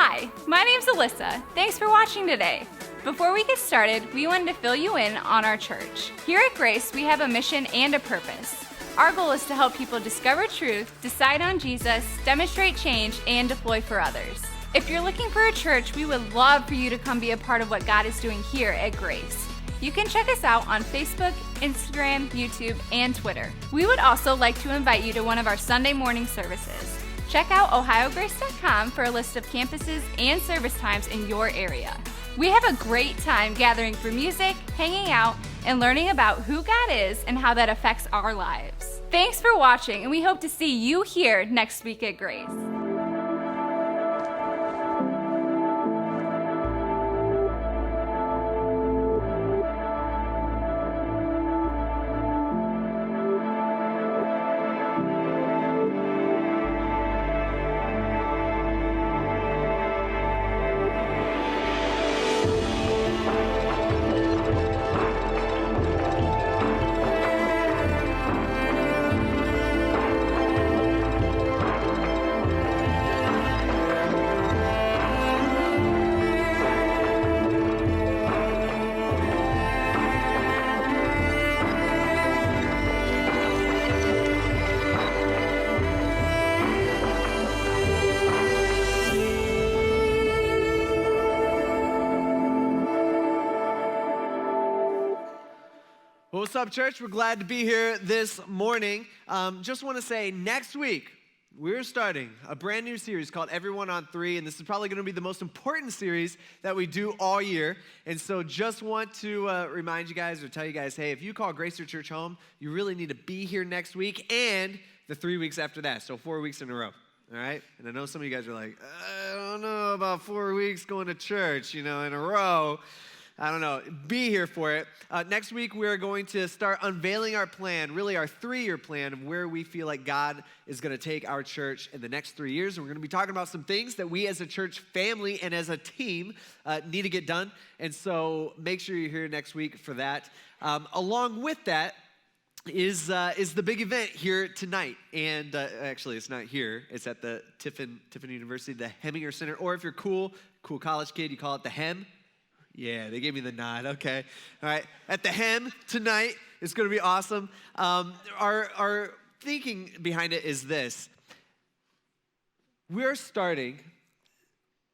Hi, my name's Alyssa. Thanks for watching today. Before we get started, we wanted to fill you in on our church. Here at Grace, we have a mission and a purpose. Our goal is to help people discover truth, decide on Jesus, demonstrate change, and deploy for others. If you're looking for a church, we would love for you to come be a part of what God is doing here at Grace. You can check us out on Facebook, Instagram, YouTube, and Twitter. We would also like to invite you to one of our Sunday morning services. Check out ohiograce.com for a list of campuses and service times in your area. We have a great time gathering for music, hanging out, and learning about who God is and how that affects our lives. Thanks for watching, and we hope to see you here next week at Grace. Well, what's up, church? We're glad to be here this morning. Just want to say, next week, we're starting a brand new series called Everyone on Three, and this is probably going to be the most important series that we do all year. And so just want to remind you guys or tell you guys, hey, if you call Grace your church home, you really need to be here next week and the 3 weeks after that, so 4 weeks in a row. All right? And I know some of you guys are like, I don't know about 4 weeks going to church, in a row. I don't know. Be here for it. Next week, we're going to start unveiling our plan, really our 3-year plan of where we feel like God is going to take our church in the next 3 years. And we're going to be talking about some things that we as a church family and as a team need to get done. And so make sure you're here next week for that. Along with that is the big event here tonight. And actually, it's not here. It's at the Tiffin University, the Heminger Center. Or if you're cool college kid, you call it the Hem. Yeah, they gave me the nod. Okay. All right. At the Hem tonight, it's going to be awesome. Our thinking behind it is this. We're starting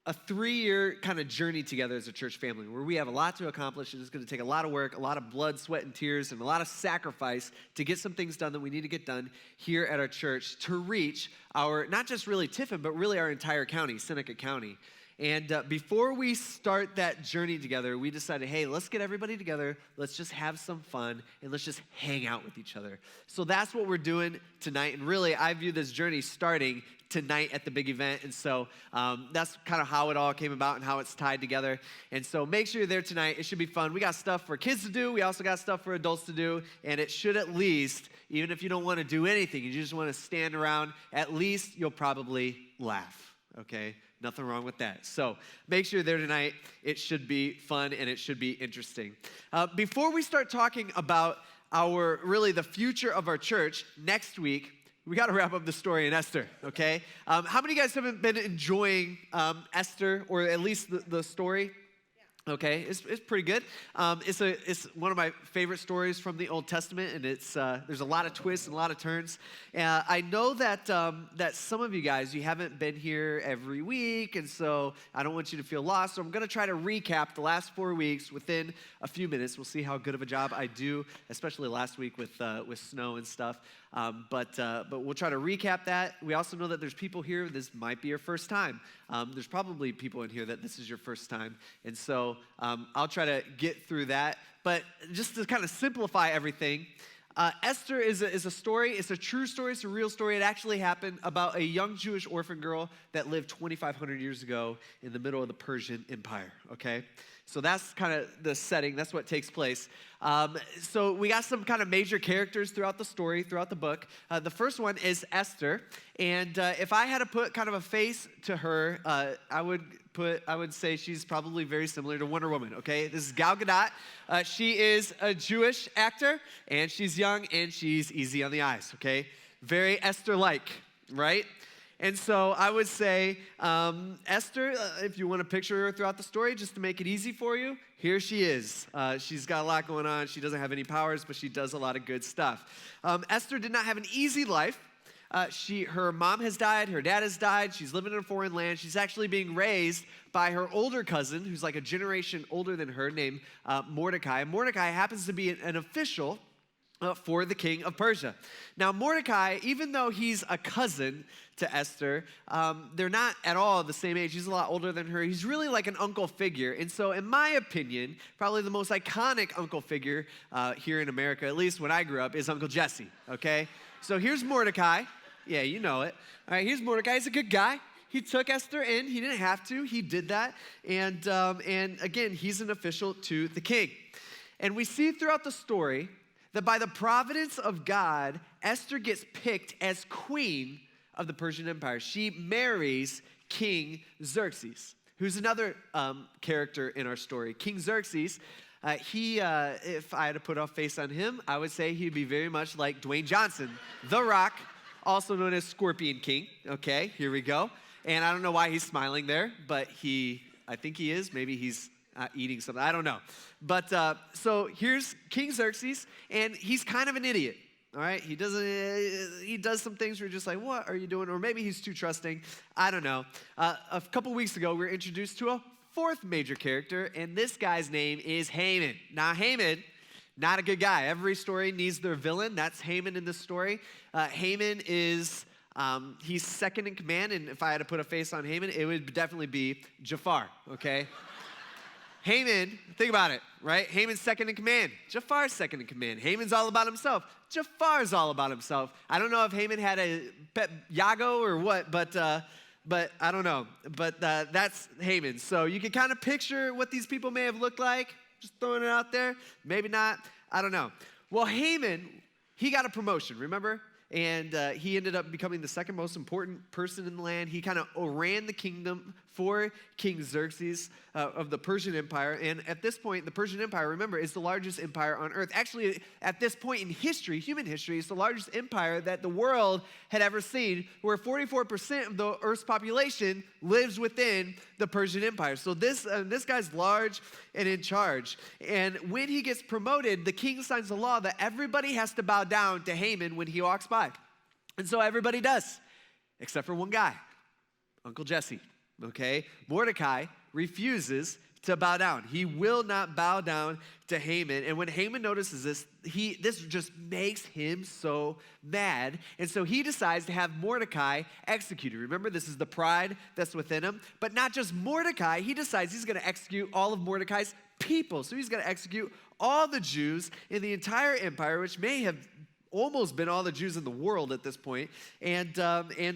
a 3-year kind of journey together as a church family where we have a lot to accomplish, and it's going to take a lot of work, a lot of blood, sweat, and tears, and a lot of sacrifice to get some things done that we need to get done here at our church to reach our, not just really Tiffin, but really our entire county, Seneca County. And before we start that journey together, we decided, hey, let's get everybody together, let's just have some fun, and let's just hang out with each other. So that's what we're doing tonight, and really, I view this journey starting tonight at the big event, and so that's kind of how it all came about and how it's tied together. And so make sure you're there tonight. It should be fun. We got stuff for kids to do. We also got stuff for adults to do, and it should at least, even if you don't want to do anything, you just want to stand around, at least you'll probably laugh, okay? Nothing wrong with that. So make sure you're there tonight. It should be fun and it should be interesting. Before we start talking about the future of our church next week, we got to wrap up the story in Esther, okay? How many of you guys haven't been enjoying Esther, or at least the story? Okay, it's pretty good. It's one of my favorite stories from the Old Testament, and there's a lot of twists and a lot of turns. I know that some of you guys, you haven't been here every week, and so I don't want you to feel lost. So I'm going to try to recap the last 4 weeks within a few minutes. We'll see how good of a job I do, especially last week with snow and stuff. But we'll try to recap that. We also know that there's people here, this might be your first time. There's probably people in here that this is your first time. And so I'll try to get through that. But just to kind of simplify everything, Esther is a story. It's a true story. It's a real story. It actually happened about a young Jewish orphan girl that lived 2,500 years ago in the middle of the Persian Empire, okay? So that's kind of the setting. That's what takes place. So we got some kind of major characters throughout the story, throughout the book. The first one is Esther. And if I had to put kind of a face to her, I would say she's probably very similar to Wonder Woman, okay? This is Gal Gadot. She is a Jewish actor, and she's young, and she's easy on the eyes, okay? Very Esther-like, right? And so I would say, Esther, if you want to picture her throughout the story, just to make it easy for you, here she is. She's got a lot going on. She doesn't have any powers, but she does a lot of good stuff. Esther did not have an easy life. Her mom has died, her dad has died, she's living in a foreign land. She's actually being raised by her older cousin, who's like a generation older than her, named Mordecai. Mordecai happens to be an official for the king of Persia. Now, Mordecai, even though he's a cousin to Esther, they're not at all the same age. He's a lot older than her. He's really like an uncle figure. And so, in my opinion, probably the most iconic uncle figure here in America, at least when I grew up, is Uncle Jesse, okay? So here's Mordecai. Yeah, you know it. All right, here's Mordecai. He's a good guy. He took Esther in. He didn't have to. He did that. And again, he's an official to the king. And we see throughout the story that by the providence of God, Esther gets picked as queen of the Persian Empire. She marries King Xerxes, who's another character in our story. King Xerxes, if I had to put a face on him, I would say he'd be very much like Dwayne Johnson, The Rock, also known as Scorpion King. Okay, here we go. And I don't know why he's smiling there, but I think he is. Maybe he's eating something. I don't know. But so here's King Xerxes, and he's kind of an idiot. All right, he does some things where you're just like, what are you doing? Or maybe he's too trusting. I don't know. A couple weeks ago, we were introduced to a fourth major character, and this guy's name is Haman. Now, Haman, not a good guy. Every story needs their villain. That's Haman in this story. Haman is, he's second in command, and if I had to put a face on Haman, it would definitely be Jafar, okay? Haman, think about it, right? Haman's second in command. Jafar's second in command. Haman's all about himself. Jafar's all about himself. I don't know if Haman had a pet Yago or what, but I don't know. But that's Haman. So you can kind of picture what these people may have looked like. Just throwing it out there. Maybe not. I don't know. Well, Haman, he got a promotion, remember? And he ended up becoming the second most important person in the land. He kind of ran the kingdom for King Xerxes of the Persian Empire. And at this point, the Persian Empire, remember, is the largest empire on earth. Actually, at this point in history, human history, it's the largest empire that the world had ever seen, where 44% of the earth's population lives within the Persian Empire. So this guy's large and in charge. And when he gets promoted, the king signs a law that everybody has to bow down to Haman when he walks by. And so everybody does, except for one guy, Uncle Jesse, okay? Mordecai refuses to bow down. He will not bow down to Haman. And when Haman notices this just makes him so mad. And so he decides to have Mordecai executed. Remember, this is the pride that's within him. But not just Mordecai, he decides he's going to execute all of Mordecai's people. So he's going to execute all the Jews in the entire empire, which may have almost been all the Jews in the world at this point. And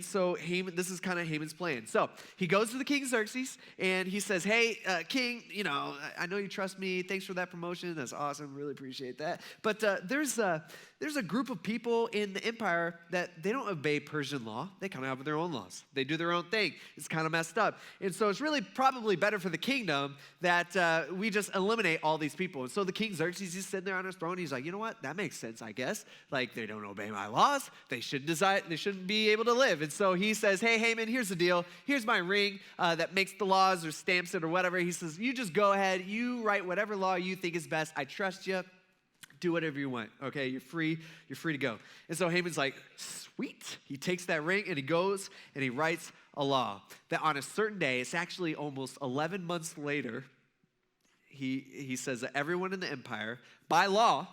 so Haman, this is kind of Haman's plan. So he goes to the King Xerxes and he says, hey, King, I know you trust me. Thanks for that promotion. That's awesome. Really appreciate that. But there's a group of people in the empire that they don't obey Persian law. They kind of have their own laws. They do their own thing. It's kind of messed up. And so it's really probably better for the kingdom that we just eliminate all these people. And so the King Xerxes, he's sitting there on his throne. He's like, you know what? That makes sense, I guess. Like, they don't obey my laws. They shouldn't be able to live. And so he says, hey, Haman, here's the deal. Here's my ring that makes the laws or stamps it or whatever. He says, you just go ahead. You write whatever law you think is best. I trust you. Do whatever you want, okay? You're free to go. And so Haman's like, sweet. He takes that ring and he goes and he writes a law that on a certain day, it's actually almost 11 months later, he says that everyone in the empire, by law,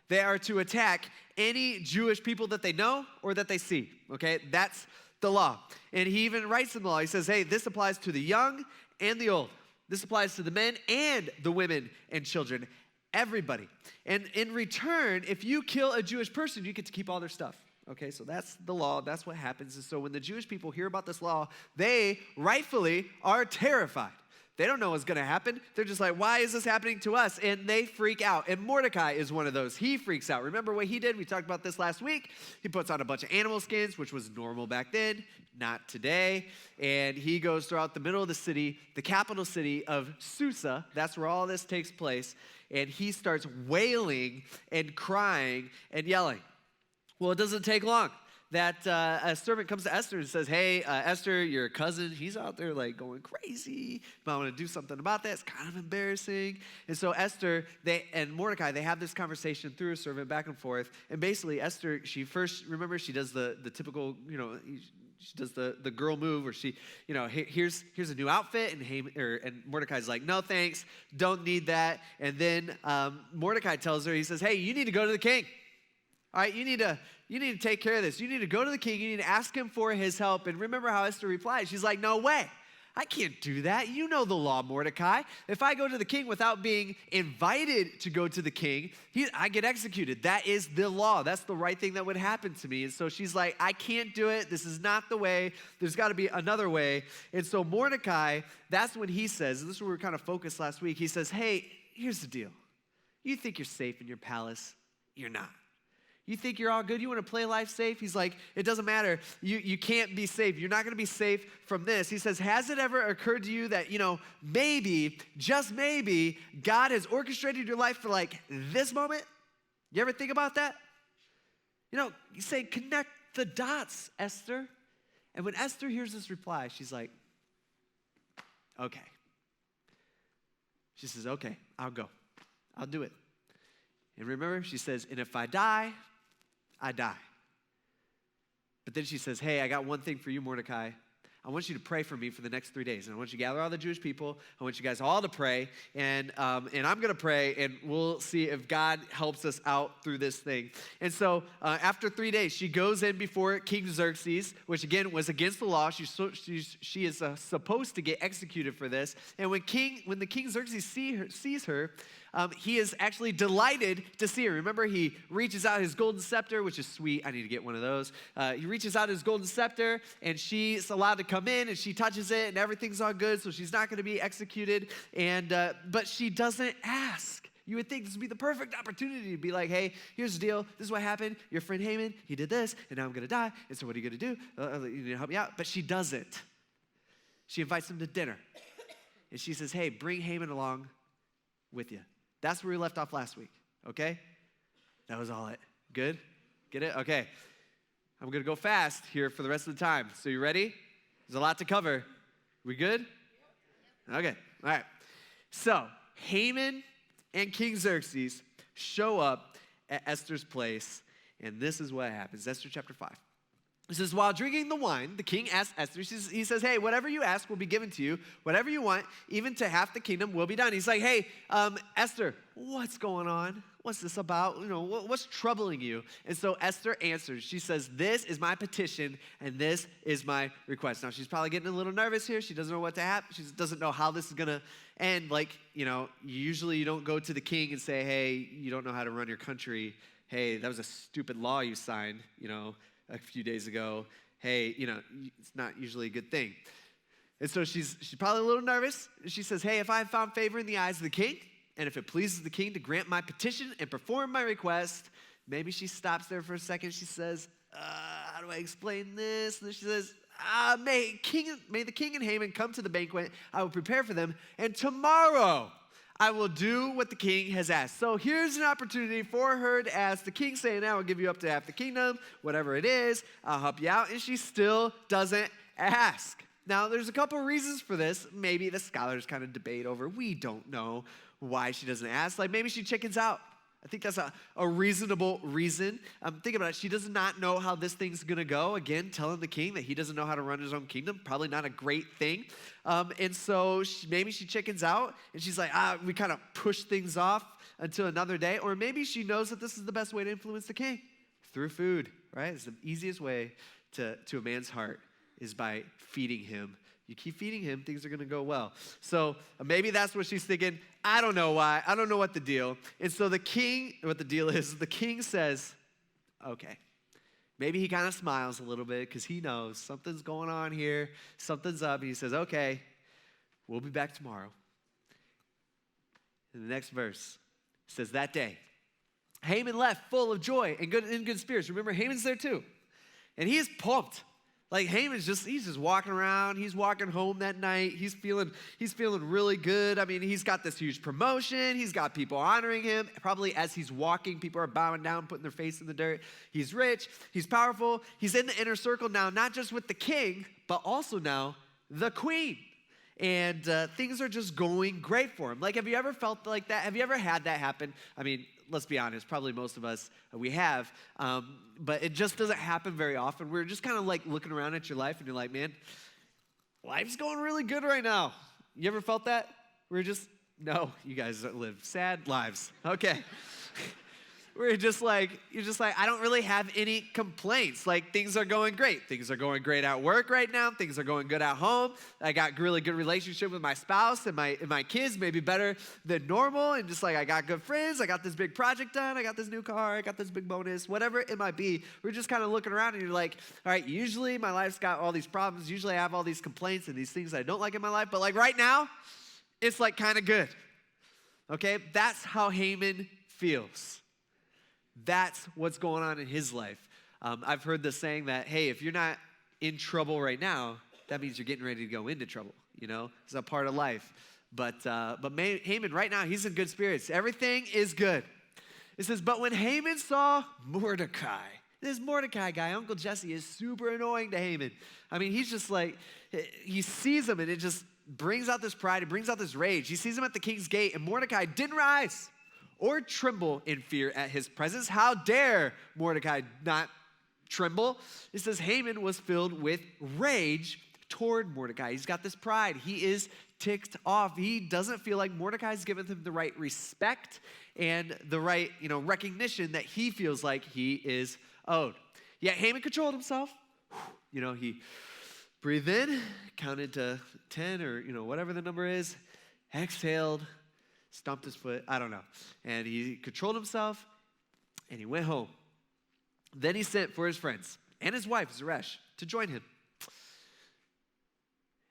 they are to attack any Jewish people that they know or that they see, okay? That's the law. And he even writes in the law, he says, hey, this applies to the young and the old. This applies to the men and the women and children, everybody. And in return, if you kill a Jewish person, you get to keep all their stuff. Okay, so that's the law. That's what happens. And so when the Jewish people hear about this law, they rightfully are terrified. They don't know what's going to happen. They're just like, why is this happening to us? And they freak out. And Mordecai is one of those. He freaks out. Remember what he did? We talked about this last week. He puts on a bunch of animal skins, which was normal back then, not today. And he goes throughout the middle of the city, the capital city of Susa. That's where all this takes place. And he starts wailing and crying and yelling. Well, it doesn't take long. that a servant comes to Esther and says, hey, Esther, your cousin, he's out there like going crazy. You might want to do something about that. It's kind of embarrassing. And so Esther and Mordecai, they have this conversation through a servant back and forth. And basically Esther, she does the typical, she does the girl move where she, here's a new outfit, and Mordecai's like, no thanks, don't need that. And then Mordecai tells her, he says, hey, you need to go to the king. All right, you need to take care of this. You need to go to the king. You need to ask him for his help. And remember how Esther replied. She's like, no way. I can't do that. You know the law, Mordecai. If I go to the king without being invited to go to the king, I get executed. That is the law. That's the right thing that would happen to me. And so she's like, I can't do it. This is not the way. There's got to be another way. And so Mordecai, that's when he says, and this is where we were kind of focused last week. He says, hey, here's the deal. You think you're safe in your palace? You're not. You think you're all good? You want to play life safe? He's like, it doesn't matter. You can't be safe. You're not going to be safe from this. He says, has it ever occurred to you that, maybe, just maybe, God has orchestrated your life for like this moment? You ever think about that? You say, connect the dots, Esther. And when Esther hears this reply, she's like, okay. She says, okay, I'll go. I'll do it. And remember, she says, and if I die, I die. But then she says, hey, I got one thing for you, Mordecai. I want you to pray for me for the next 3 days. And I want you to gather all the Jewish people. I want you guys all to pray. And I'm going to pray, and we'll see if God helps us out through this thing. And so after 3 days, she goes in before King Xerxes, which again was against the law. She is supposed to get executed for this. And when the King Xerxes sees her, he is actually delighted to see her. Remember, he reaches out his golden scepter, which is sweet. I need to get one of those. He reaches out his golden scepter, and she's allowed to come in, and she touches it, and everything's all good, so she's not going to be executed. But she doesn't ask. You would think this would be the perfect opportunity to be like, hey, here's the deal. This is what happened. Your friend Haman, he did this, and now I'm going to die. And so what are you going to do? You need to help me out. But she doesn't. She invites him to dinner. And she says, hey, bring Haman along with you. That's where we left off last week, okay? That was all it. Good? Get it? Okay. I'm going to go fast here for the rest of the time. So you ready? There's a lot to cover. We good? Okay. All right. So Haman and King Xerxes show up at Esther's place, and this is what happens. Esther chapter 5. It says, while drinking the wine, the king asks Esther, he says, hey, whatever you ask will be given to you. Whatever you want, even to half the kingdom, will be done. He's like, hey, Esther, what's going on? What's this about? What's troubling you? And so Esther answers. She says, this is my petition, and this is my request. Now, she's probably getting a little nervous here. She doesn't know what to happen. She doesn't know how this is going to end. Usually you don't go to the king and say, hey, you don't know how to run your country. Hey, that was a stupid law you signed, a few days ago. Hey, it's not usually a good thing. And so she's probably a little nervous. She says, hey, if I have found favor in the eyes of the king, and if it pleases the king to grant my petition and perform my request, maybe she stops there for a second. She says, how do I explain this? And then she says, may the king and Haman come to the banquet. I will prepare for them, and tomorrow I will do what the king has asked. So here's an opportunity for her to ask the king, saying, I will give you up to half the kingdom, whatever it is, I'll help you out. And she still doesn't ask. Now, there's a couple reasons for this. Maybe the scholars kind of debate over. We don't know why she doesn't ask. Like maybe she chickens out. I think that's a reasonable reason. Think about it. She does not know how this thing's going to go. Again, telling the king that he doesn't know how to run his own kingdom, probably not a great thing. And so maybe she chickens out, and she's like, we kind of push things off until another day. Or maybe she knows that this is the best way to influence the king, through food, right? It's the easiest way to a man's heart is by feeding him. You keep feeding him, things are going to go well. So maybe that's what she's thinking. I don't know why. I don't know what the deal. And so the king says, okay. Maybe he kind of smiles a little bit because he knows something's going on here. Something's up. And he says, okay, we'll be back tomorrow. And the next verse says, that day, Haman left full of joy and in good spirits. Remember, Haman's there too. And he is pumped. Like Haman's he's just walking around. He's walking home that night. He's feeling really good. I mean, he's got this huge promotion. He's got people honoring him. Probably as he's walking, people are bowing down, putting their face in the dirt. He's rich. He's powerful. He's in the inner circle now, not just with the king, but also now the queen. And things are just going great for him. Like, have you ever felt like that? Have you ever had that happen? I mean, let's be honest, probably most of us, we have. But it just doesn't happen very often. We're just kind of like looking around at your life and you're like, man, life's going really good right now. You ever felt that? No, you guys live sad lives. Okay. You're just like, I don't really have any complaints. Like, things are going great. Things are going great at work right now. Things are going good at home. I got really good relationship with my spouse and my kids, maybe better than normal. And just like, I got good friends. I got this big project done. I got this new car. I got this big bonus, whatever it might be. We're just kind of looking around and you're like, all right, usually my life's got all these problems. Usually I have all these complaints and these things that I don't like in my life. But like right now, it's like kind of good. Okay? That's how Haman feels. That's what's going on in his life. I've heard the saying that, hey, if you're not in trouble right now, that means you're getting ready to go into trouble. You know, it's a part of life. But Haman right now, he's in good spirits. Everything is good. It says, but when Haman saw Mordecai, this Mordecai guy, Uncle Jesse, is super annoying to Haman. I mean, he's just like, he sees him and it just brings out this pride. It brings out this rage. He sees him at the king's gate and Mordecai didn't rise or tremble in fear at his presence. How dare Mordecai not tremble? It says Haman was filled with rage toward Mordecai. He's got this pride. He is ticked off. He doesn't feel like Mordecai's given him the right respect and the right, recognition that he feels like he is owed. Yet Haman controlled himself. He breathed in, counted to 10 or, whatever the number is, exhaled, stomped his foot, I don't know. And he controlled himself, and he went home. Then he sent for his friends and his wife, Zeresh, to join him.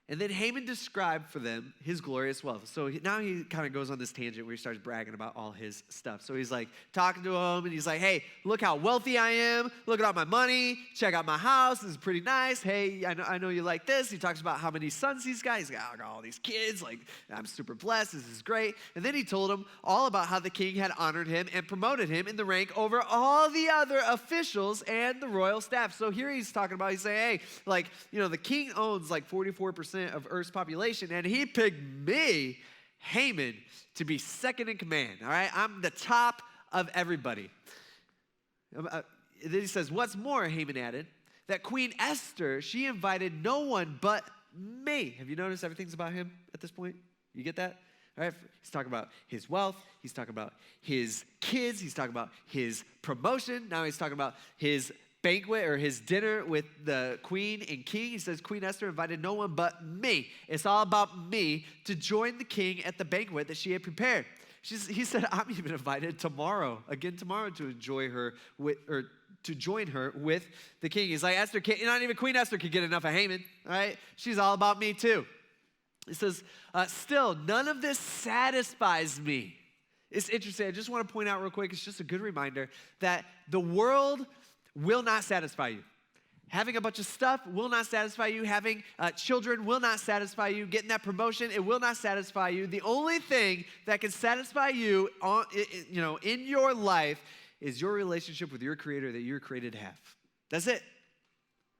And then Haman described for them his glorious wealth. So now he kind of goes on this tangent where he starts bragging about all his stuff. So he's like talking to him and he's like, hey, look how wealthy I am. Look at all my money. Check out my house. This is pretty nice. Hey, I know you like this. He talks about how many sons he's got. He's got all these kids. Like, I'm super blessed. This is great. And then he told him all about how the king had honored him and promoted him in the rank over all the other officials and the royal staff. So here he's talking about, he's saying, hey, the king owns like 44% of Earth's population, and he picked me, Haman, to be second in command, all right? I'm the top of everybody. Then he says, what's more, Haman added, that Queen Esther, she invited no one but me. Have you noticed everything's about him at this point? You get that? All right, he's talking about his wealth. He's talking about his kids. He's talking about his promotion. Now he's talking about his banquet or his dinner with the queen and king. He says, Queen Esther invited no one but me. It's all about me to join the king at the banquet that she had prepared. He said, I'm even invited tomorrow to enjoy her to join her with the king. He's like, Esther, not even Queen Esther could get enough of Haman, all right? She's all about me too. He says, still, none of this satisfies me. It's interesting. I just want to point out real quick, it's just a good reminder that the world will not satisfy you. Having a bunch of stuff will not satisfy you. Having children will not satisfy you. Getting that promotion, it will not satisfy you. The only thing that can satisfy you, in your life is your relationship with your Creator that you're created to have. That's it.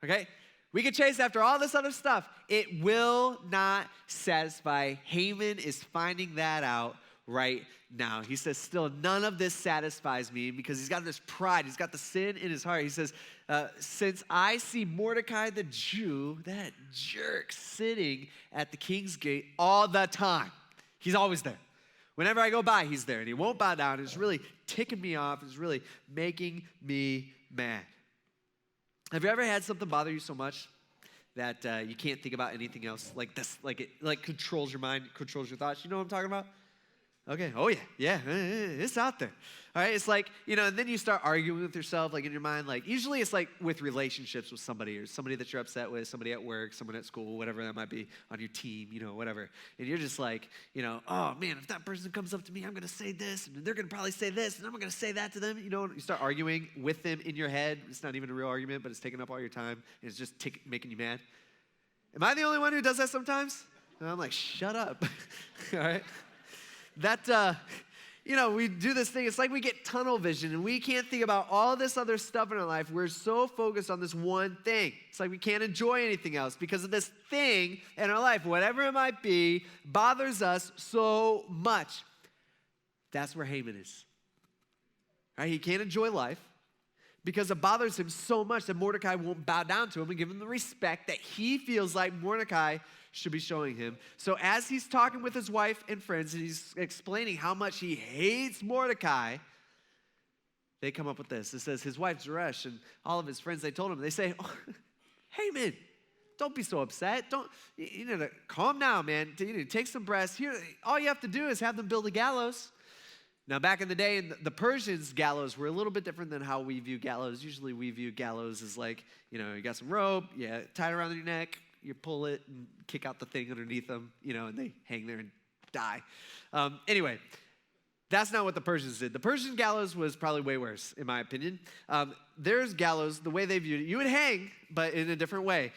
Okay? We can chase after all this other stuff. It will not satisfy. Haman is finding that out right now. He says, still, none of this satisfies me, because he's got this pride. He's got the sin in his heart. He says, since I see Mordecai the Jew, that jerk, sitting at the king's gate all the time. He's always there. Whenever I go by, he's there, and he won't bow down. It's really ticking me off. It's really making me mad. Have you ever had something bother you so much that you can't think about anything else like this? Like it controls your mind, controls your thoughts. You know what I'm talking about? Okay, oh yeah, it's out there. All right, it's like, and then you start arguing with yourself, like in your mind, like usually it's like with relationships with somebody or somebody that you're upset with, somebody at work, someone at school, whatever that might be, on your team, whatever. And you're just like, oh man, if that person comes up to me, I'm going to say this, and they're going to probably say this, and I'm going to say that to them. You start arguing with them in your head. It's not even a real argument, but it's taking up all your time, and it's just making you mad. Am I the only one who does that sometimes? And I'm like, shut up, all right? That, we do this thing. It's like we get tunnel vision and we can't think about all this other stuff in our life. We're so focused on this one thing. It's like we can't enjoy anything else because of this thing in our life, whatever it might be, bothers us so much. That's where Haman is. Right? He can't enjoy life because it bothers him so much that Mordecai won't bow down to him and give him the respect that he feels like Mordecai should be showing him. So as he's talking with his wife and friends, and he's explaining how much he hates Mordecai, they come up with this. It says his wife Zeresh and all of his friends, they told him, they say, oh, Haman, don't be so upset. You need to calm down, man. You need to take some breaths. Here, all you have to do is have them build a gallows. Now, back in the day, the Persians' gallows were a little bit different than how we view gallows. Usually we view gallows as like, you got some rope, tie it around your neck, you pull it and kick out the thing underneath them, and they hang there and die. Anyway, that's not what the Persians did. The Persian gallows was probably way worse, in my opinion. There's gallows, the way they viewed it, you would hang, but in a different way.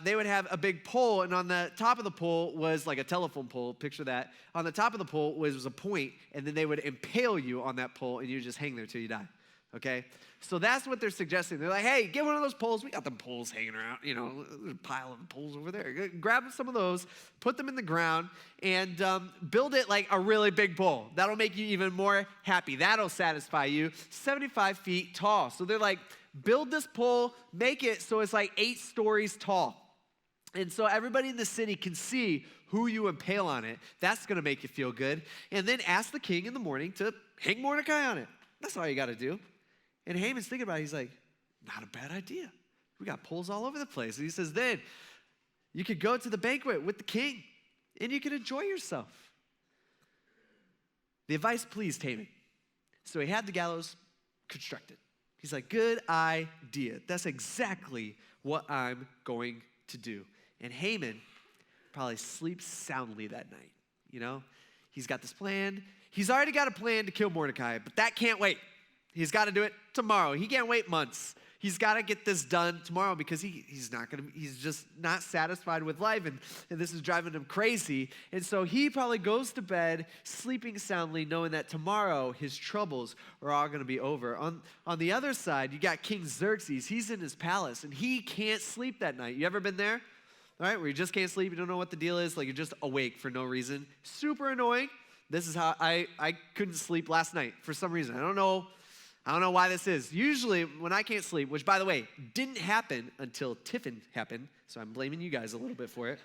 They would have a big pole, and on the top of the pole was like a telephone pole. Picture that. On the top of the pole was a point, and then they would impale you on that pole, and you just hang there till you die. Okay? So that's what they're suggesting. They're like, hey, get one of those poles. We got them poles hanging around, there's a pile of poles over there. Grab some of those, put them in the ground, and build it like a really big pole. That'll make you even more happy. That'll satisfy you. 75 feet tall. So they're like, build this pole, make it so it's like 8 stories tall. And so everybody in the city can see who you impale on it. That's going to make you feel good. And then ask the king in the morning to hang Mordecai on it. That's all you got to do. And Haman's thinking about it. He's like, not a bad idea. We got poles all over the place. And he says, then you could go to the banquet with the king and you could enjoy yourself. The advice pleased Haman. So he had the gallows constructed. He's like, good idea. That's exactly what I'm going to do. And Haman probably sleeps soundly that night. He's got this plan. He's already got a plan to kill Mordecai, but that can't wait. He's got to do it tomorrow. He can't wait months. He's got to get this done tomorrow because he's just not satisfied with life, and this is driving him crazy. And so he probably goes to bed sleeping soundly, knowing that tomorrow his troubles are all going to be over. On the other side, you got King Xerxes. He's in his palace, and he can't sleep that night. You ever been there? All right, where you just can't sleep, you don't know what the deal is, like you're just awake for no reason. Super annoying. This is how I couldn't sleep last night for some reason. I don't know why this is. Usually when I can't sleep, which by the way, didn't happen until Tiffin happened, so I'm blaming you guys a little bit for it,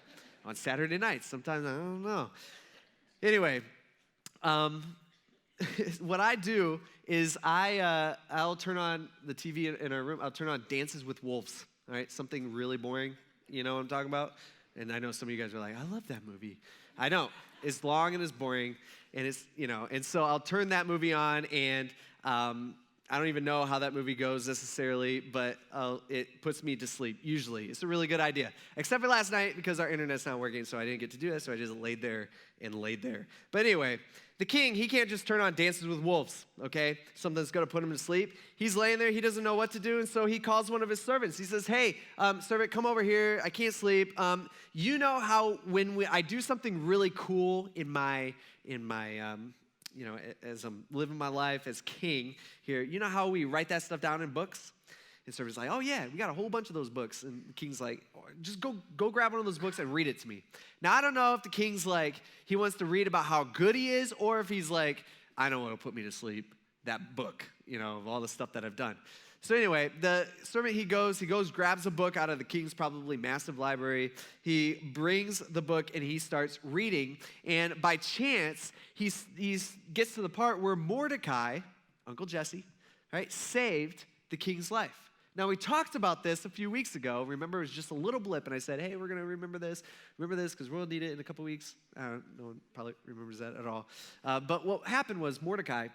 on Saturday nights. Sometimes I don't know. Anyway, what I do is I'll turn on the TV in our room. I'll turn on Dances with Wolves, all right? Something really boring, you know what I'm talking about? And I know some of you guys are like, I love that movie. I know. It's long and it's boring, and it's, and so I'll turn that movie on, and I don't even know how that movie goes necessarily, but it puts me to sleep, usually. It's a really good idea. Except for last night, because our internet's not working, so I didn't get to do that, so I just laid there. But anyway, the king, he can't just turn on Dances with Wolves, okay? Something that's going to put him to sleep. He's laying there. He doesn't know what to do, and so he calls one of his servants. He says, hey, servant, come over here. I can't sleep. You know how when I do something really cool in my as I'm living my life as king here, you know how we write that stuff down in books? And servant's like, oh yeah, we got a whole bunch of those books. And the king's like, oh, just go grab one of those books and read it to me. Now, I don't know if the king's like, he wants to read about how good he is, or if he's like, I know what'll put me to sleep, that book, of all the stuff that I've done. So anyway, the servant, he goes, grabs a book out of the king's probably massive library. He brings the book and he starts reading. And by chance, he gets to the part where Mordecai, Uncle Jesse, right, saved the king's life. Now, we talked about this a few weeks ago. Remember, it was just a little blip, and I said, hey, we're going to remember this, because we'll need it in a couple weeks. No one probably remembers that at all. But what happened was Mordecai,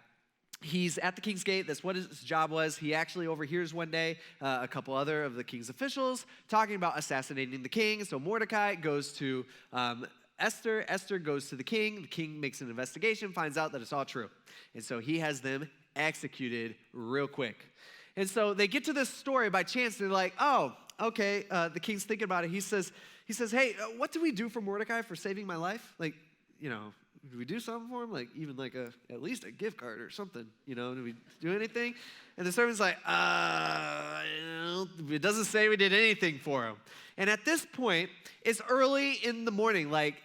he's at the king's gate. That's what his job was. He actually overhears one day a couple other of the king's officials talking about assassinating the king. So Mordecai goes to Esther. Esther goes to the king. The king makes an investigation, finds out that it's all true. And so he has them executed real quick. And so they get to this story by chance. And they're like, oh, okay. The king's thinking about it. He says, hey, what do we do for Mordecai for saving my life? Like, do we do something for him? Like, even like at least a gift card or something, do we do anything? And the servant's like, it doesn't say we did anything for him. And at this point, it's early in the morning, like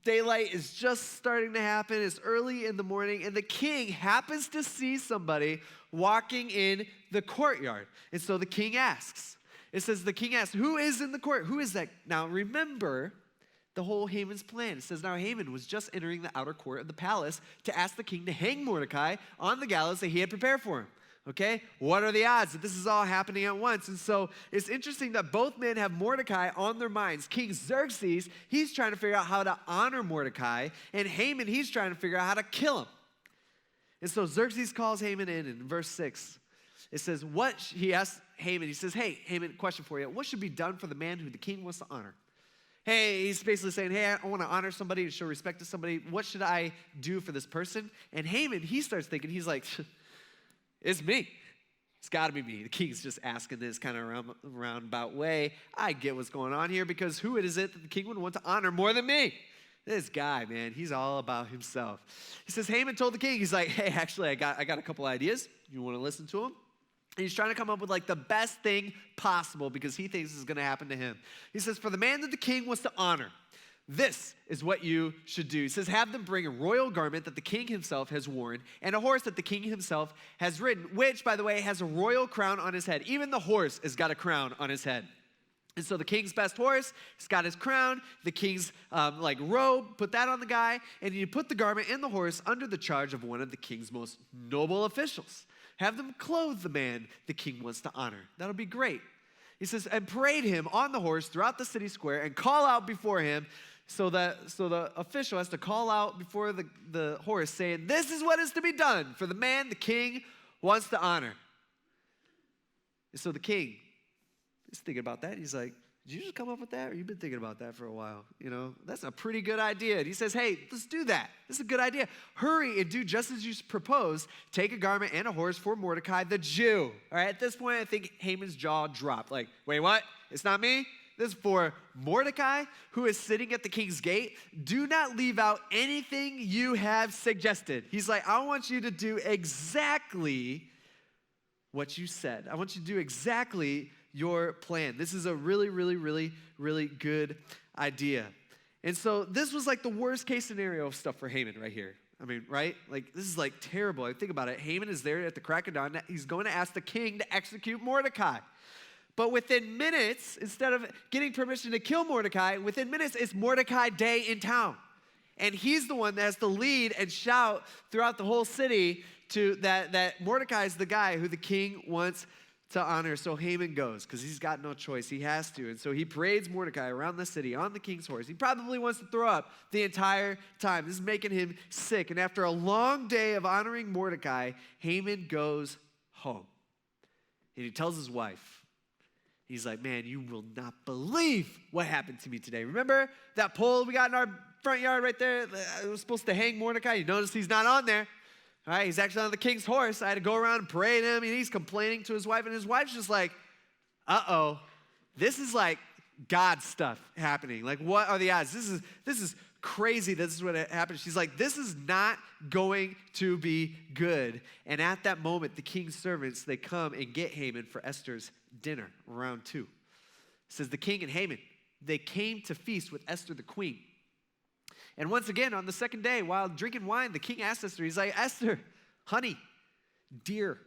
daylight is just starting to happen. It's early in the morning, and the king happens to see somebody walking in the courtyard. And so the king asks. It says the king asks, who is in the court? Who is that? Now remember the whole Haman's plan. It says now Haman was just entering the outer court of the palace to ask the king to hang Mordecai on the gallows that he had prepared for him. Okay, what are the odds that this is all happening at once? And so it's interesting that both men have Mordecai on their minds. King Xerxes, he's trying to figure out how to honor Mordecai, and Haman, he's trying to figure out how to kill him. And so Xerxes calls Haman in verse 6. It says, he asks Haman, he says, hey, Haman, question for you. What should be done for the man who the king wants to honor? Hey, he's basically saying, hey, I want to honor somebody and show respect to somebody. What should I do for this person? And Haman, he starts thinking, he's like, it's me. It's got to be me. The king's just asking this kind of roundabout way. I get what's going on here, because who is it that the king would want to honor more than me? This guy, man, he's all about himself. He says, Haman told the king, he's like, hey, actually, I got a couple ideas. You want to listen to them? And he's trying to come up with like the best thing possible, because he thinks this is going to happen to him. He says, for the man that the king wants to honor, this is what you should do. He says, have them bring a royal garment that the king himself has worn, and a horse that the king himself has ridden, which, by the way, has a royal crown on his head. Even the horse has got a crown on his head. And so the king's best horse, he's got his crown, the king's robe, put that on the guy, and you put the garment and the horse under the charge of one of the king's most noble officials. Have them clothe the man the king wants to honor. That'll be great. He says, and parade him on the horse throughout the city square and call out before him. So the official has to call out before the horse, saying, this is what is to be done for the man the king wants to honor. And so the king is thinking about that. He's like, did you just come up with that? Or you've been thinking about that for a while? That's a pretty good idea. And he says, hey, let's do that. This is a good idea. Hurry and do just as you proposed. Take a garment and a horse for Mordecai the Jew. All right, at this point, I think Haman's jaw dropped. Like, wait, what? It's not me? This is for Mordecai, who is sitting at the king's gate. Do not leave out anything you have suggested. He's like, I want you to do exactly what you said. I want you to do exactly your plan. This is a really, really, really, really good idea. And so this was like the worst case scenario of stuff for Haman right here. I mean, right? Like, this is like terrible. I think about it. Haman is there at the crack of dawn. He's going to ask the king to execute Mordecai. But within minutes, instead of getting permission to kill Mordecai, within minutes, it's Mordecai Day in town. And he's the one that has to lead and shout throughout the whole city to that Mordecai is the guy who the king wants to honor. So Haman goes, because he's got no choice. He has to. And so he parades Mordecai around the city on the king's horse. He probably wants to throw up the entire time. This is making him sick. And after a long day of honoring Mordecai, Haman goes home. And he tells his wife, he's like, man, you will not believe what happened to me today. Remember that pole we got in our front yard right there? It was supposed to hang Mordecai. You notice he's not on there. All right, he's actually on the king's horse. I had to go around and parade him, and he's complaining to his wife, and his wife's just like, uh-oh, this is like God stuff happening. Like, what are the odds? This is crazy. This is what happened. She's like, this is not going to be good. And at that moment, the king's servants, they come and get Haman for Esther's dinner around 2. It says the king and Haman, they came to feast with Esther the queen. And once again, on the second day, while drinking wine, the king asked Esther, he's like, Esther, honey, dear,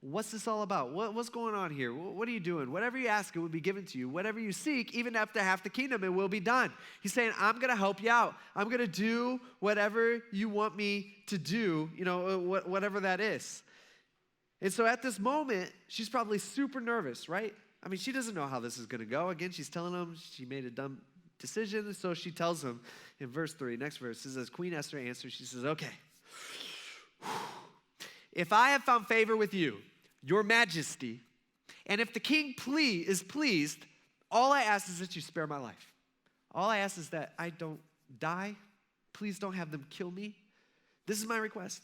what's this all about? What's going on here? What are you doing? Whatever you ask, it will be given to you. Whatever you seek, even after half the kingdom, it will be done. He's saying, I'm going to help you out. I'm going to do whatever you want me to do, whatever that is. And so at this moment, she's probably super nervous, right? I mean, she doesn't know how this is going to go. Again, she's telling him she made a dumb decision, so she tells him in verse 3, next verse, it says, Queen Esther answers, she says, okay, if I have found favor with you, your majesty, and if the king is pleased, all I ask is that you spare my life. All I ask is that I don't die. Please don't have them kill me. This is my request.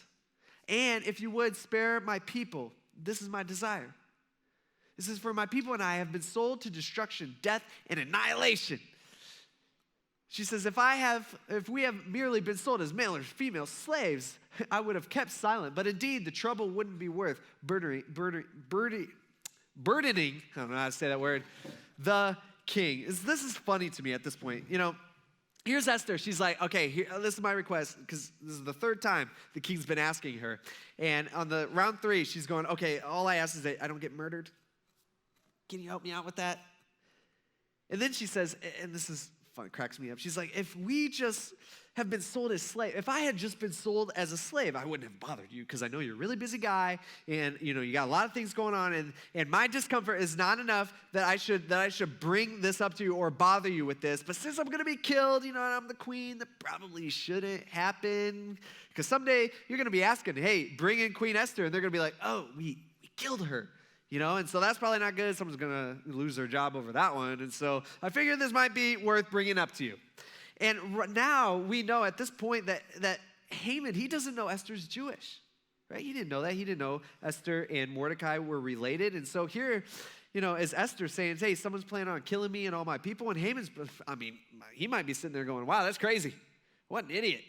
And if you would spare my people, this is my desire. This is for my people and I have been sold to destruction, death, and annihilation. She says, if we have merely been sold as male or female slaves, I would have kept silent. But indeed, the trouble wouldn't be worth burdening, I don't know how to say that word, the king. This is funny to me at this point. You know, here's Esther. She's like, okay, this is my request, because this is the third time the king's been asking her. And on the round 3, she's going, okay, all I ask is that I don't get murdered. Can you help me out with that? And then she says, and this is fun, cracks me up. She's like, if we just have been sold as slaves, if I had just been sold as a slave, I wouldn't have bothered you, because I know you're a really busy guy, and you got a lot of things going on, and my discomfort is not enough that I should bring this up to you or bother you with this. But since I'm gonna be killed, and I'm the queen, that probably shouldn't happen, because someday you're gonna be asking, hey, bring in Queen Esther, and they're gonna be like, oh, we killed her. And so that's probably not good. Someone's going to lose their job over that one. And so I figured this might be worth bringing up to you. And now we know at this point that Haman, he doesn't know Esther's Jewish, right? He didn't know that. He didn't know Esther and Mordecai were related. And so here, is Esther saying, hey, someone's planning on killing me and all my people. And Haman's, he might be sitting there going, wow, that's crazy. What an idiot.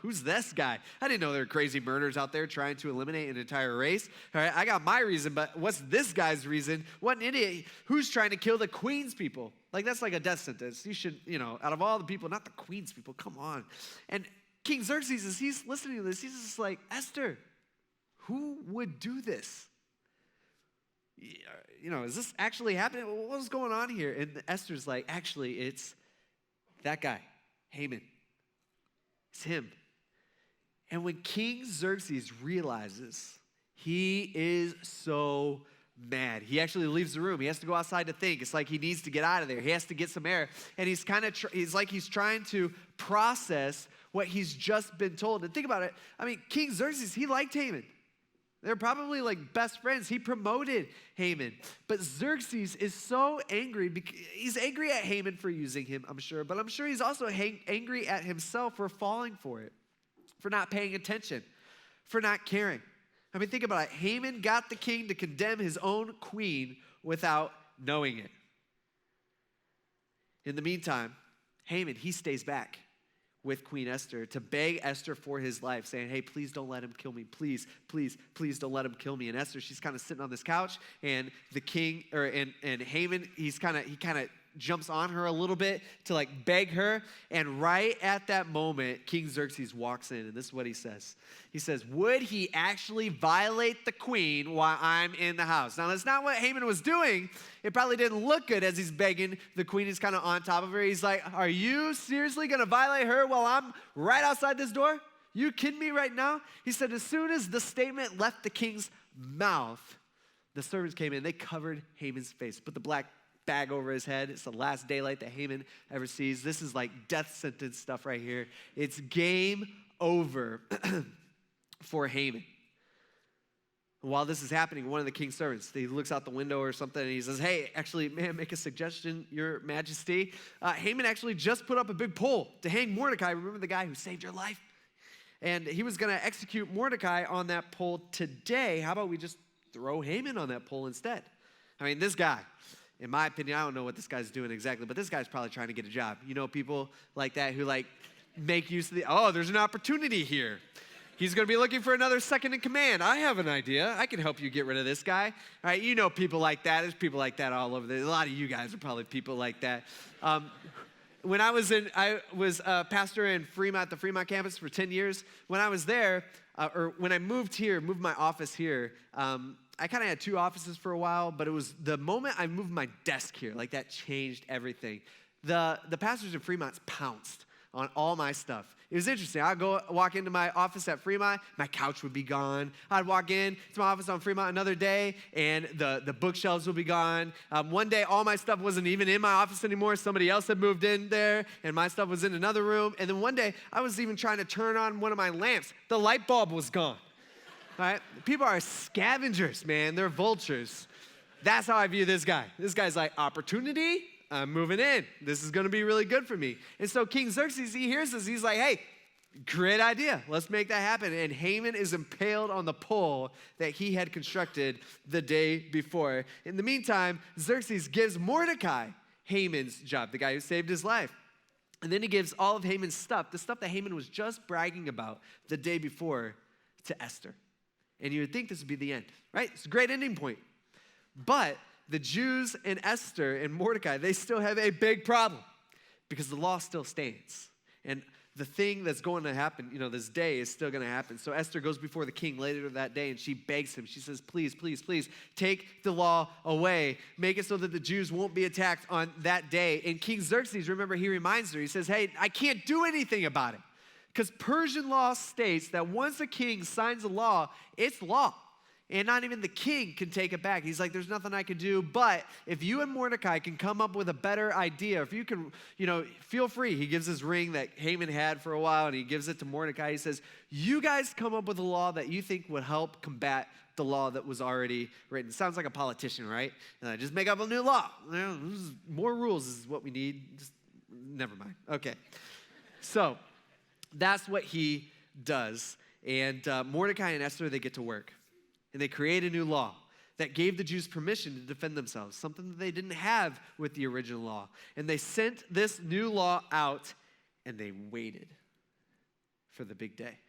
Who's this guy? I didn't know there were crazy murderers out there trying to eliminate an entire race. All right, I got my reason, but what's this guy's reason? What an idiot. Who's trying to kill the queen's people? Like, that's like a death sentence. You should, out of all the people, not the queen's people, come on. And King Xerxes, as he's listening to this, he's just like, Esther, who would do this? Is this actually happening? What's going on here? And Esther's like, actually, it's that guy, Haman. It's him. And when King Xerxes realizes, he is so mad. He actually leaves the room. He has to go outside to think. It's like he needs to get out of there. He has to get some air. And he's trying to process what he's just been told. And think about it. King Xerxes, he liked Haman. They're probably like best friends. He promoted Haman. But Xerxes is so angry. He's angry at Haman for using him, I'm sure. But I'm sure he's also angry at himself for falling for it, for not paying attention, for not caring. Think about it. Haman got the king to condemn his own queen without knowing it. In the meantime, Haman, he stays back with Queen Esther to beg Esther for his life, saying, hey, please don't let him kill me. Please, please, please don't let him kill me. And Esther, she's kind of sitting on this couch, and the king, and Haman, he kind of jumps on her a little bit to like beg her. And right at that moment, King Xerxes walks in, and this is what he says. He says, would he actually violate the queen while I'm in the house? Now, that's not what Haman was doing. It probably didn't look good as he's begging the queen. He's kind of on top of her. He's like, are you seriously going to violate her while I'm right outside this door? You kidding me right now? He said, as soon as the statement left the king's mouth, the servants came in. They covered Haman's face, put the black bag over his head. It's the last daylight that Haman ever sees. This is like death sentence stuff right here. It's game over for Haman. While this is happening, one of the king's servants, he looks out the window or something, and he says, hey, actually, may I make a suggestion, your majesty? Haman actually just put up a big pole to hang Mordecai. Remember the guy who saved your life? And he was going to execute Mordecai on that pole today. How about we just throw Haman on that pole instead? This guy, in my opinion, I don't know what this guy's doing exactly, but this guy's probably trying to get a job. People like that who make use of there's an opportunity here. He's going to be looking for another second in command. I have an idea. I can help you get rid of this guy. All right, people like that. There's people like that all over there. A lot of you guys are probably people like that. When I was a pastor in Fremont, the Fremont campus for 10 years. When I was there, or when I moved my office here, I kind of had 2 offices for a while, but it was the moment I moved my desk here, that changed everything. The pastors in Fremont pounced on all my stuff. It was interesting. I'd walk into my office at Fremont, my couch would be gone. I'd walk in to my office on Fremont another day, and the bookshelves would be gone. One day, all my stuff wasn't even in my office anymore. Somebody else had moved in there, and my stuff was in another room. And then one day, I was even trying to turn on one of my lamps. The light bulb was gone. All right? People are scavengers, man. They're vultures. That's how I view this guy. This guy's like, opportunity, I'm moving in. This is going to be really good for me. And so King Xerxes, he hears this. He's like, hey, great idea. Let's make that happen. And Haman is impaled on the pole that he had constructed the day before. In the meantime, Xerxes gives Mordecai Haman's job, the guy who saved his life. And then he gives all of Haman's stuff, the stuff that Haman was just bragging about the day before, to Esther. And you would think this would be the end, right? It's a great ending point. But the Jews and Esther and Mordecai, they still have a big problem because the law still stands. And the thing that's going to happen, this day is still going to happen. So Esther goes before the king later that day and she begs him. She says, please, please, please take the law away. Make it so that the Jews won't be attacked on that day. And King Xerxes, remember, he reminds her. He says, hey, I can't do anything about it. Because Persian law states that once a king signs a law, it's law. And not even the king can take it back. He's like, there's nothing I can do. But if you and Mordecai can come up with a better idea, if you can, feel free. He gives his ring that Haman had for a while, and he gives it to Mordecai. He says, you guys come up with a law that you think would help combat the law that was already written. Sounds like a politician, right? Just make up a new law. More rules is what we need. Just never mind. Okay. So that's what he does. And Mordecai and Esther, they get to work. And they create a new law that gave the Jews permission to defend themselves, something that they didn't have with the original law. And they sent this new law out, and they waited for the big day.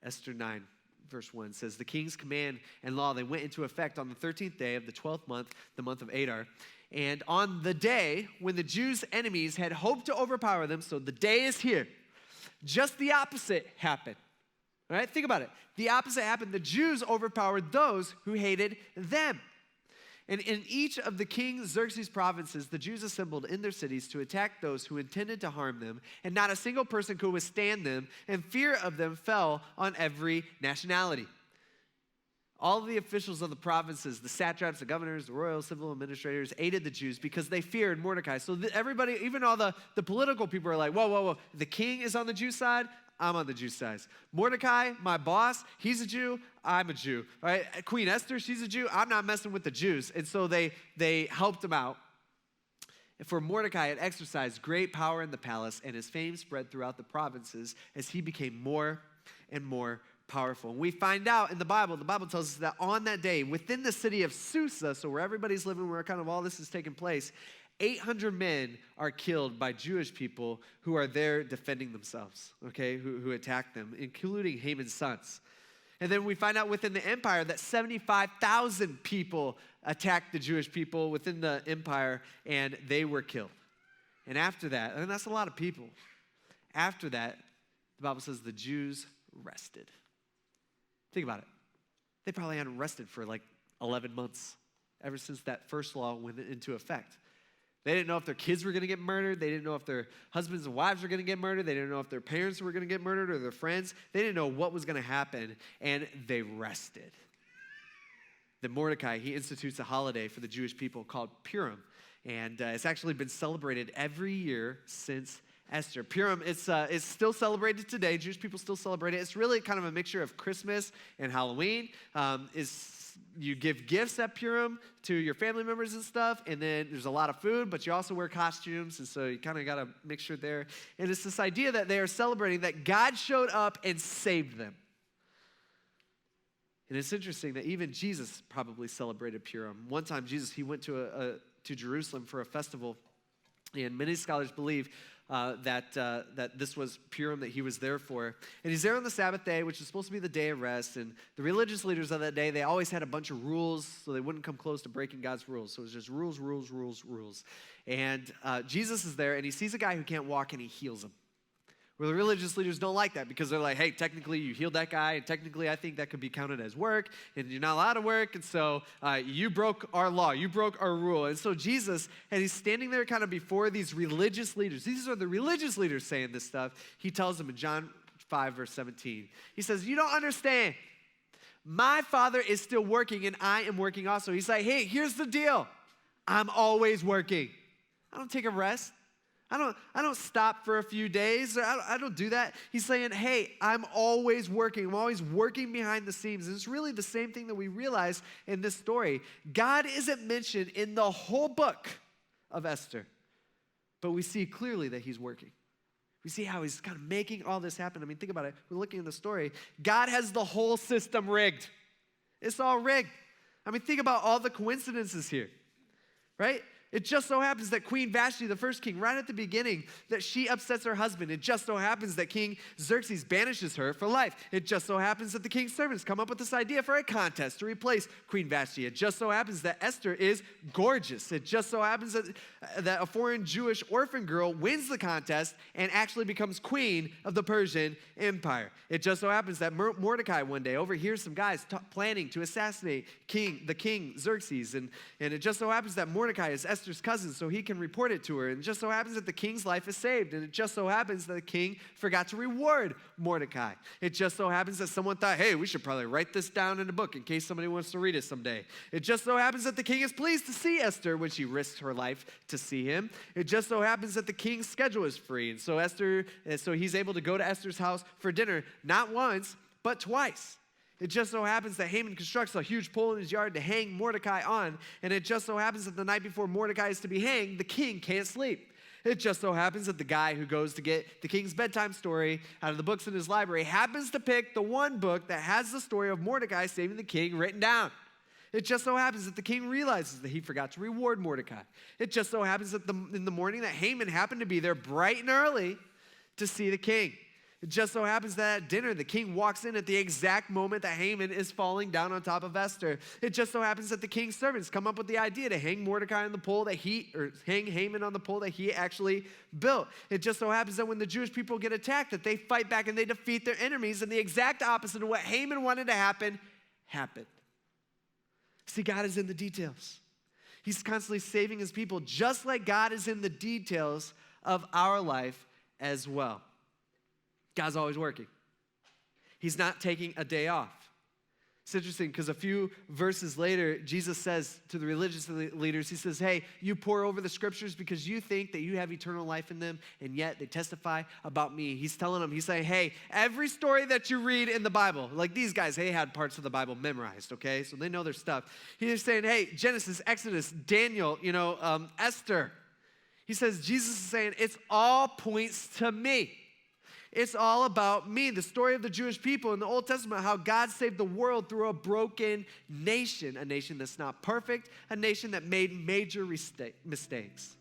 Esther 9, verse 1 says, the king's command and law, they went into effect on the 13th day of the 12th month, the month of Adar. And on the day when the Jews' enemies had hoped to overpower them, so the day is here, just the opposite happened. All right, think about it. The opposite happened. The Jews overpowered those who hated them. And in each of the King Xerxes' provinces, the Jews assembled in their cities to attack those who intended to harm them, and not a single person could withstand them, and fear of them fell on every nationality. All of the officials of the provinces, the satraps, the governors, the royal civil administrators, aided the Jews because they feared Mordecai. So everybody, even all the political people are like, whoa, whoa, whoa. The king is on the Jew side. I'm on the Jew side. Mordecai, my boss, he's a Jew. I'm a Jew. All right? Queen Esther, she's a Jew. I'm not messing with the Jews. And so they helped him out. For Mordecai had exercised great power in the palace, and his fame spread throughout the provinces as he became more and more powerful. And we find out in the Bible tells us that on that day, within the city of Susa, so where everybody's living, where kind of all this is taking place, 800 men are killed by Jewish people who are there defending themselves, okay, who attack them, including Haman's sons. And then we find out within the empire that 75,000 people attacked the Jewish people within the empire, and they were killed. And after that, and that's a lot of people, after that, the Bible says the Jews rested. Think about it. They probably hadn't rested for like 11 months ever since that first law went into effect. They didn't know if their kids were going to get murdered. They didn't know if their husbands and wives were going to get murdered. They didn't know if their parents were going to get murdered or their friends. They didn't know what was going to happen, and they rested. Then Mordecai, he institutes a holiday for the Jewish people called Purim, and it's actually been celebrated every year since Esther. Purim, it's still celebrated today. Jewish people still celebrate it. It's really kind of a mixture of Christmas and Halloween. You give gifts at Purim to your family members and stuff, and then there's a lot of food, but you also wear costumes, and so you kind of got a mixture there. And it's this idea that they are celebrating that God showed up and saved them. And it's interesting that even Jesus probably celebrated Purim. One time, Jesus, he went to Jerusalem for a festival, and many scholars believe that this was Purim that he was there for. And he's there on the Sabbath day, which is supposed to be the day of rest. And the religious leaders of that day, they always had a bunch of rules so they wouldn't come close to breaking God's rules. So it was just rules, rules, rules, rules. And Jesus is there, and he sees a guy who can't walk, and he heals him. Where the religious leaders don't like that because they're like, hey, technically you healed that guy, and technically I think that could be counted as work, and you're not allowed to work, and so you broke our law, you broke our rule. And so Jesus, and he's standing there kind of before these religious leaders. These are the religious leaders saying this stuff. He tells them in John 5, verse 17, he says, you don't understand. My Father is still working, and I am working also. He's like, hey, here's the deal. I'm always working. I don't take a rest. I don't stop for a few days. I don't do that. He's saying, hey, I'm always working. I'm always working behind the scenes. And it's really the same thing that we realize in this story. God isn't mentioned in the whole book of Esther, but we see clearly that he's working. We see how he's kind of making all this happen. I mean, think about it. We're looking at the story. God has the whole system rigged. It's all rigged. I mean, think about all the coincidences here, right? It just so happens that Queen Vashti, the first king, right at the beginning, that she upsets her husband. It just so happens that King Xerxes banishes her for life. It just so happens that the king's servants come up with this idea for a contest to replace Queen Vashti. It just so happens that Esther is gorgeous. It just so happens that a foreign Jewish orphan girl wins the contest and actually becomes queen of the Persian Empire. It just so happens that Mordecai one day overhears some guys planning to assassinate the king Xerxes. And it just so happens that Mordecai is Esther's cousin, so he can report it to her. And it just so happens that the king's life is saved. And it just so happens that the king forgot to reward Mordecai. It just so happens that someone thought, hey, we should probably write this down in a book in case somebody wants to read it someday. It just so happens that the king is pleased to see Esther when she risked her life to see him. It just so happens that the king's schedule is free. And so he's able to go to Esther's house for dinner, not once, but twice. It just so happens that Haman constructs a huge pole in his yard to hang Mordecai on, and it just so happens that the night before Mordecai is to be hanged, the king can't sleep. It just so happens that the guy who goes to get the king's bedtime story out of the books in his library happens to pick the one book that has the story of Mordecai saving the king written down. It just so happens that the king realizes that he forgot to reward Mordecai. It just so happens that in the morning that Haman happened to be there bright and early to see the king. It just so happens that at dinner, the king walks in at the exact moment that Haman is falling down on top of Esther. It just so happens that the king's servants come up with the idea to hang Mordecai on the pole hang Haman on the pole that he actually built. It just so happens that when the Jewish people get attacked, that they fight back and they defeat their enemies, and the exact opposite of what Haman wanted to happen, happened. See, God is in the details. He's constantly saving his people, just like God is in the details of our life as well. God's always working. He's not taking a day off. It's interesting because a few verses later, Jesus says to the religious leaders, he says, hey, you pore over the scriptures because you think that you have eternal life in them, and yet they testify about me. He's telling them, he's saying, hey, every story that you read in the Bible, like these guys, they had parts of the Bible memorized, okay? So they know their stuff. He's saying, hey, Genesis, Exodus, Daniel, Esther. He says, Jesus is saying, it's all points to me. It's all about me. The story of the Jewish people in the Old Testament, how God saved the world through a broken nation, a nation that's not perfect, a nation that made major mistakes.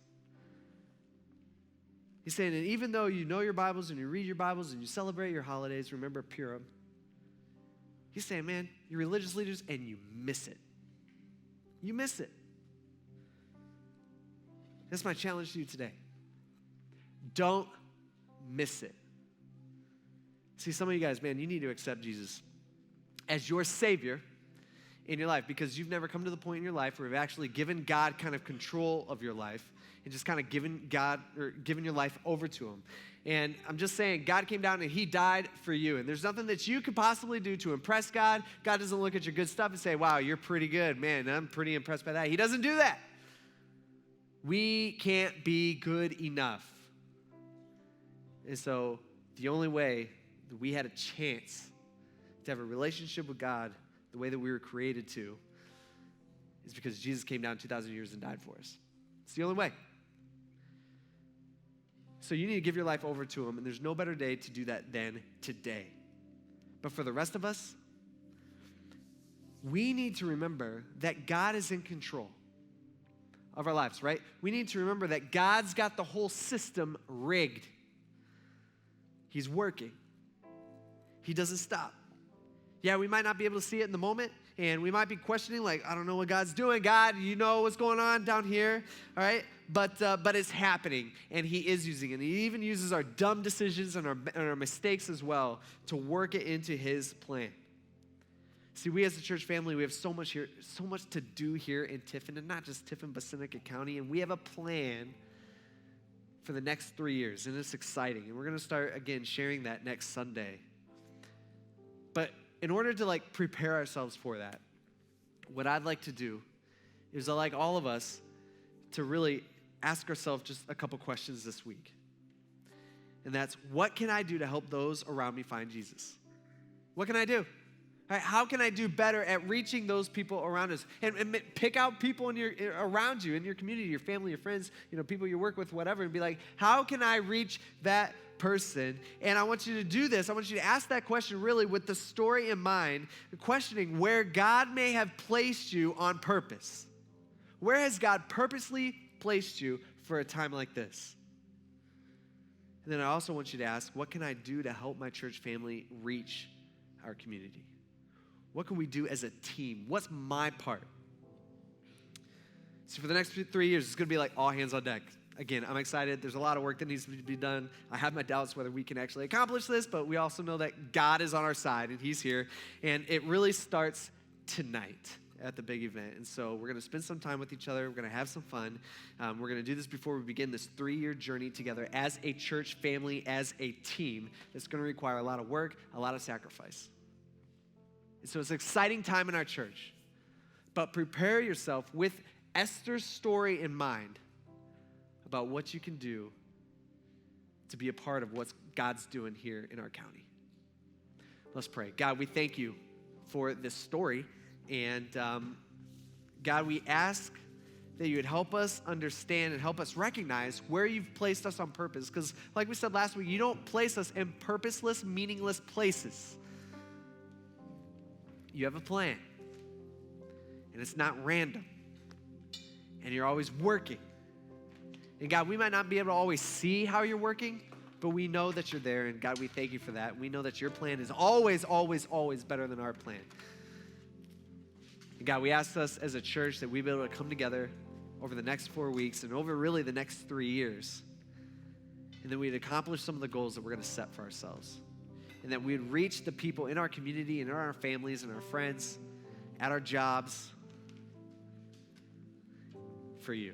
He's saying, and even though you know your Bibles and you read your Bibles and you celebrate your holidays, remember Purim, he's saying, man, you're religious leaders and you miss it. You miss it. That's my challenge to you today. Don't miss it. See, some of you guys, man, you need to accept Jesus as your Savior in your life because you've never come to the point in your life where you've actually given God kind of control of your life and just kind of given your life over to him. And I'm just saying, God came down and he died for you. And there's nothing that you could possibly do to impress God. God doesn't look at your good stuff and say, wow, you're pretty good. Man, I'm pretty impressed by that. He doesn't do that. We can't be good enough. And so the only way that we had a chance to have a relationship with God the way that we were created to is because Jesus came down 2,000 years and died for us. It's the only way. So you need to give your life over to him, and there's no better day to do that than today. But for the rest of us, we need to remember that God is in control of our lives, right? We need to remember that God's got the whole system rigged. He's working. He doesn't stop. Yeah, we might not be able to see it in the moment. and we might be questioning, like, I don't know what God's doing. God, you know what's going on down here, all right? But it's happening, and he is using it. And he even uses our dumb decisions and our mistakes as well to work it into his plan. See, we as a church family, we have so much here, so much to do here in Tiffin, and not just Tiffin, but Seneca County, and we have a plan for the next 3 years, and it's exciting. And we're going to start, again, sharing that next Sunday. But in order to, like, prepare ourselves for that, what I'd like to do is I'd like all of us to really ask ourselves just a couple questions this week. And that's, what can I do to help those around me find Jesus? What can I do? All right, how can I do better at reaching those people around us? And pick out people around you, in your community, your family, your friends, people you work with, whatever, and be like, how can I reach that person? And I want you to do this. I want you to ask that question really with the story in mind, questioning where God may have placed you on purpose. Where has God purposely placed you for a time like this? And then I also want you to ask, what can I do to help my church family reach our community? What can we do as a team? What's my part? So for the next 3 years, it's going to be like all hands on deck. Again, I'm excited. There's a lot of work that needs to be done. I have my doubts whether we can actually accomplish this, but we also know that God is on our side, and he's here. And it really starts tonight at the big event. And so we're going to spend some time with each other. We're going to have some fun. We're going to do this before we begin this 3-year journey together as a church family, as a team. It's going to require a lot of work, a lot of sacrifice. And so it's an exciting time in our church. But prepare yourself with Esther's story in mind about what you can do to be a part of what God's doing here in our county. Let's pray. God, we thank you for this story. And God, we ask that you would help us understand and help us recognize where you've placed us on purpose. Because like we said last week, you don't place us in purposeless, meaningless places. You have a plan, and it's not random, and you're always working. And God, we might not be able to always see how you're working, but we know that you're there, and God, we thank you for that. We know that your plan is always, always, always better than our plan. And God, we ask us as a church that we be able to come together over the next 4 weeks and over really the next 3 years, and that we'd accomplish some of the goals that we're going to set for ourselves. And that we'd reach the people in our community and in our families and our friends, at our jobs, for you.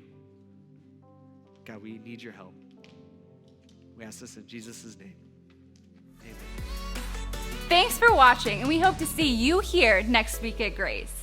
God, we need your help. We ask this in Jesus' name. Amen. Thanks for watching, and we hope to see you here next week at Grace.